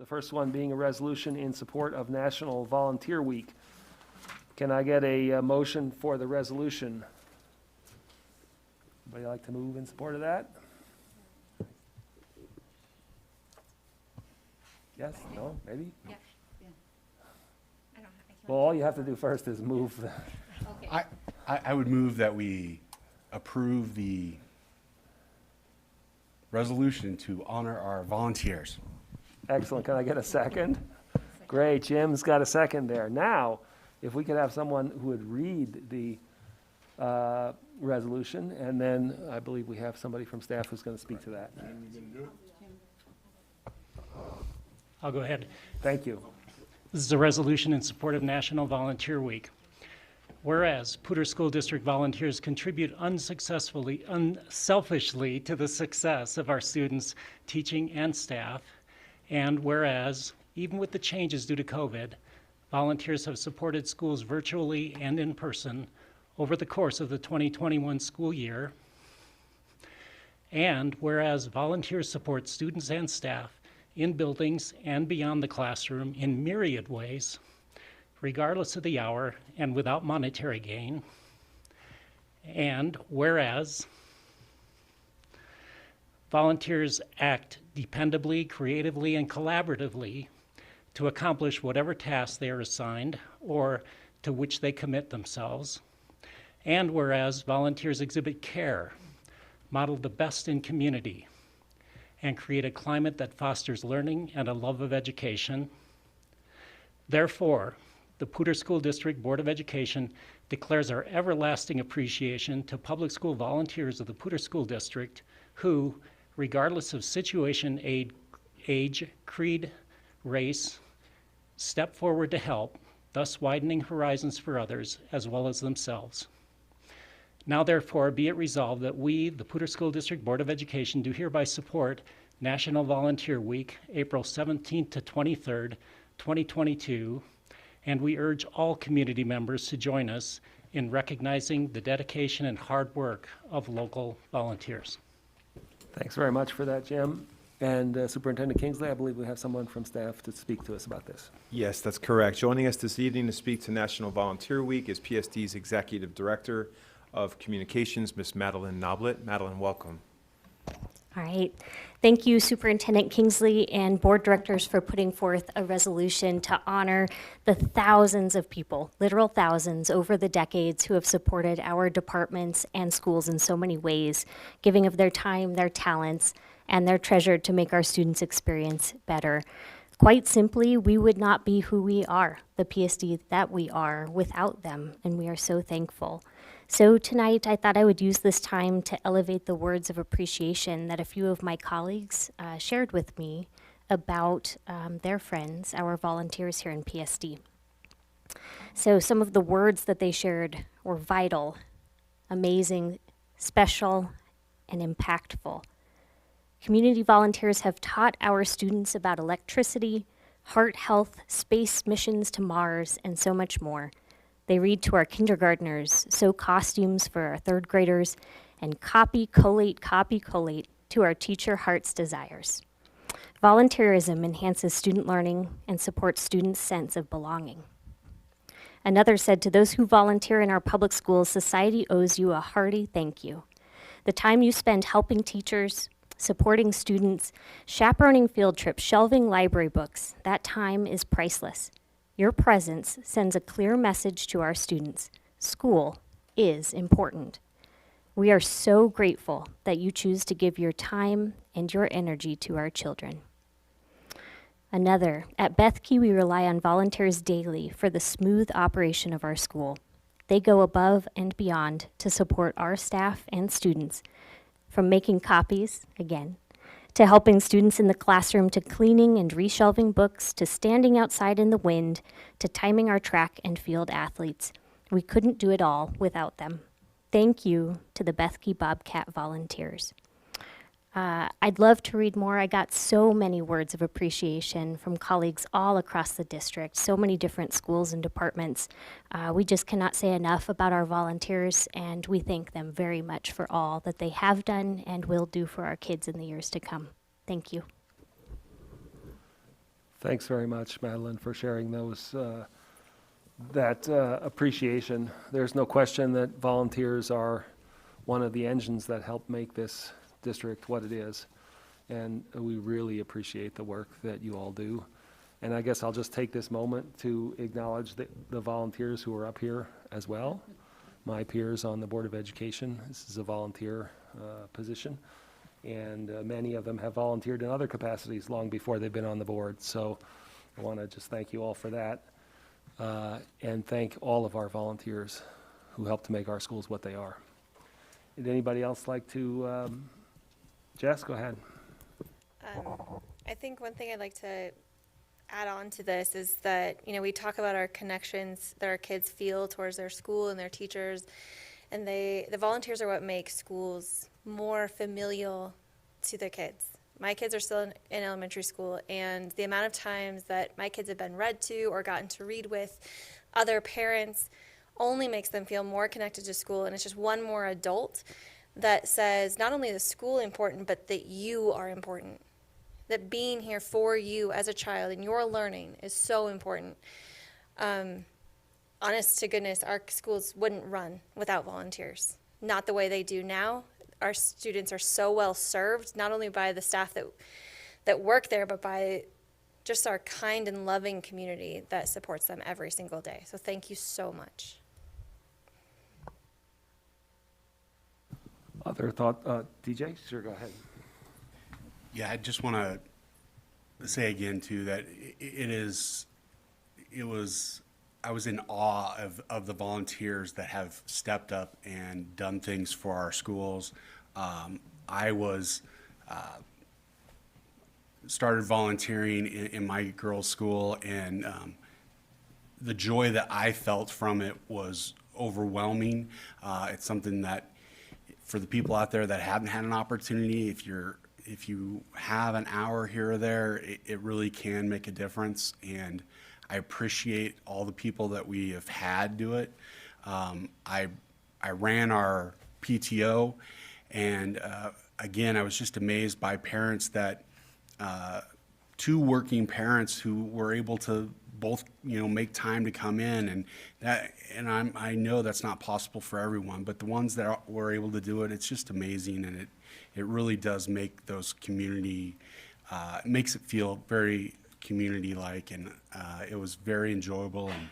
The first one being a resolution in support of National Volunteer Week. Can I get a motion for the resolution? Anybody like to move in support of that? Yes? No? Maybe? Yeah, yeah. I can't. Well, all you have to do first is move. Okay. I would move that we approve the resolution to honor our volunteers. Excellent. Can I get a second? Great. Jim's got a second there. Now, if we could have someone who would read the resolution, and then I believe we have somebody from staff who's going to speak to that. I'll go ahead. Thank you. This is a resolution in support of National Volunteer Week. Whereas Poudre School District volunteers contribute unselfishly to the success of our students, teaching, and staff, and whereas, even with the changes due to COVID, volunteers have supported schools virtually and in person over the course of the 2021 school year, and whereas volunteers support students and staff in buildings and beyond the classroom in myriad ways, regardless of the hour and without monetary gain, and whereas volunteers act dependably, creatively, and collaboratively to accomplish whatever task they are assigned or to which they commit themselves, and whereas volunteers exhibit care, model the best in community, and create a climate that fosters learning and a love of education. Therefore, the Poudre School District Board of Education declares our everlasting appreciation to public school volunteers of the Poudre School District who, regardless of situation, age, creed, race, step forward to help, thus widening horizons for others as well as themselves. Now therefore be it resolved that we, the Poudre School District Board of Education, do hereby support National Volunteer Week, April 17th to 23rd, 2022, and we urge all community members to join us in recognizing the dedication and hard work of local volunteers. Thanks very much for that, Jim. And Superintendent Kingsley, I believe we have someone from staff to speak to us about this. Yes, that's correct. Joining us this evening to speak to National Volunteer Week is PSD's Executive Director of Communications, Ms. Madeline Noblet. Madeline, welcome. All right. Thank you, Superintendent Kingsley and board directors, for putting forth a resolution to honor the thousands of people, literal thousands, over the decades who have supported our departments and schools in so many ways, giving of their time, their talents, and their treasure to make our students' experience better. Quite simply, we would not be who we are, the PSD that we are, without them, and we are so thankful. So tonight, I thought I would use this time to elevate the words of appreciation that a few of my colleagues shared with me about their friends, our volunteers here in PSD. So some of the words that they shared were vital, amazing, special, and impactful. Community volunteers have taught our students about electricity, heart health, space missions to Mars, and so much more. They read to our kindergartners, sew costumes for our third graders, and copy, collate to our teacher heart's desires. Volunteerism enhances student learning and supports students' sense of belonging. Another said, to those who volunteer in our public schools, society owes you a hearty thank you. The time you spend helping teachers, supporting students, chaperoning field trips, shelving library books, that time is priceless. Your presence sends a clear message to our students. School is important. We are so grateful that you choose to give your time and your energy to our children. Another, at Bethke, we rely on volunteers daily for the smooth operation of our school. They go above and beyond to support our staff and students, from making copies, again, to helping students in the classroom, to cleaning and reshelving books, to standing outside in the wind, to timing our track and field athletes. We couldn't do it all without them. Thank you to the Bethke Bobcat volunteers. I'd love to read more. I got so many words of appreciation from colleagues all across the district, so many different schools and departments. We just cannot say enough about our volunteers, and we thank them very much for all that they have done and will do for our kids in the years to come. Thank you. Thanks very much, Madeline, for sharing those, that appreciation. There's no question that volunteers are one of the engines that help make this district what it is. And we really appreciate the work that you all do. And I guess I'll just take this moment to acknowledge the volunteers who are up here as well. My peers on the Board of Education, this is a volunteer position. And many of them have volunteered in other capacities long before they've been on the board. So I want to just thank you all for that. And thank all of our volunteers who help to make our schools what they are. Would anybody else like to, Jess, go ahead. I think one thing I'd like to add on to this is that, you know, we talk about our connections that our kids feel towards their school and their teachers, and the volunteers are what make schools more familial to the kids. My kids are still in elementary school, and the amount of times that my kids have been read to or gotten to read with other parents only makes them feel more connected to school, and it's just one more adult that says not only is the school important, but that you are important. That being here for you as a child and your learning is so important. Honest to goodness, our schools wouldn't run without volunteers. Not the way they do now. Our students are so well served, not only by the staff that work there, but by just our kind and loving community that supports them every single day. So thank you so much. Other thought, DJ? Sure, go ahead. Yeah, I just want to say again too that I was in awe of the volunteers that have stepped up and done things for our schools. I was started volunteering in my girls' school, and the joy that I felt from it was overwhelming. It's something that for the people out there that haven't had an opportunity, if you have an hour here or there, it really can make a difference. And I appreciate all the people that we have had do it. I ran our PTO, and again, I was just amazed by parents that, two working parents who were able to both, make time to come in, and I know that's not possible for everyone, but the ones that were able to do it, it's just amazing, and it really does make those community, it makes it feel very community-like, and it was very enjoyable. And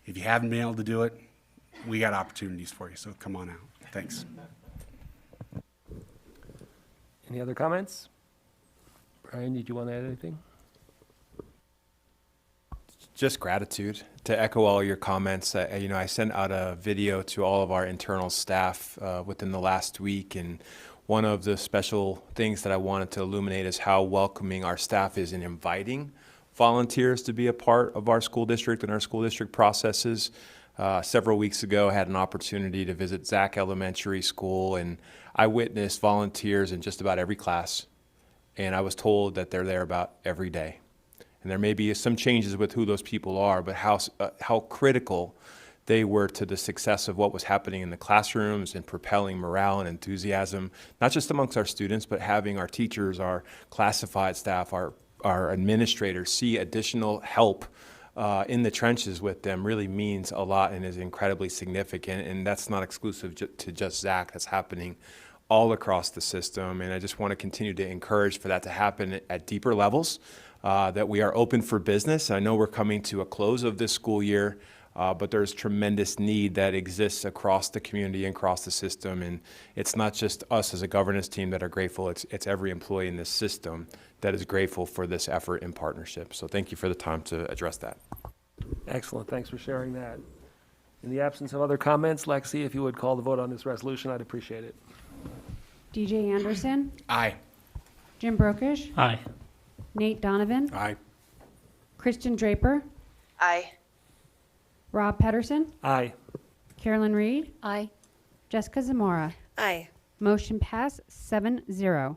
if you haven't been able to do it, we got opportunities for you, so come on out. Thanks. Any other comments? Brian, did you want to add anything? Just gratitude. To echo all your comments, I sent out a video to all of our internal staff within the last week, and one of the special things that I wanted to illuminate is how welcoming our staff is in inviting volunteers to be a part of our school district and our school district processes. Several weeks ago, I had an opportunity to visit Zach Elementary School, and I witnessed volunteers in just about every class, and I was told that they're there about every day. And there may be some changes with who those people are, but how critical they were to the success of what was happening in the classrooms and propelling morale and enthusiasm, not just amongst our students, but having our teachers, our classified staff, our administrators see additional help in the trenches with them really means a lot and is incredibly significant. And that's not exclusive to just Zach. That's happening all across the system. And I just want to continue to encourage for that to happen at deeper levels, that we are open for business. I know we're coming to a close of this school year, but there's tremendous need that exists across the community and across the system. And it's not just us as a governance team that are grateful, it's every employee in this system that is grateful for this effort and partnership. So thank you for the time to address that. Excellent, thanks for sharing that. In the absence of other comments, Lexi, if you would call the vote on this resolution, I'd appreciate it. DJ Anderson, Aye. Jim Brokish, Aye. Nate Donovan, Aye. Kristen Draper, Aye. Rob Pedersen, Aye. Carolyn Reed, Aye. Jessica Zamora. Aye. Motion passed 7-0.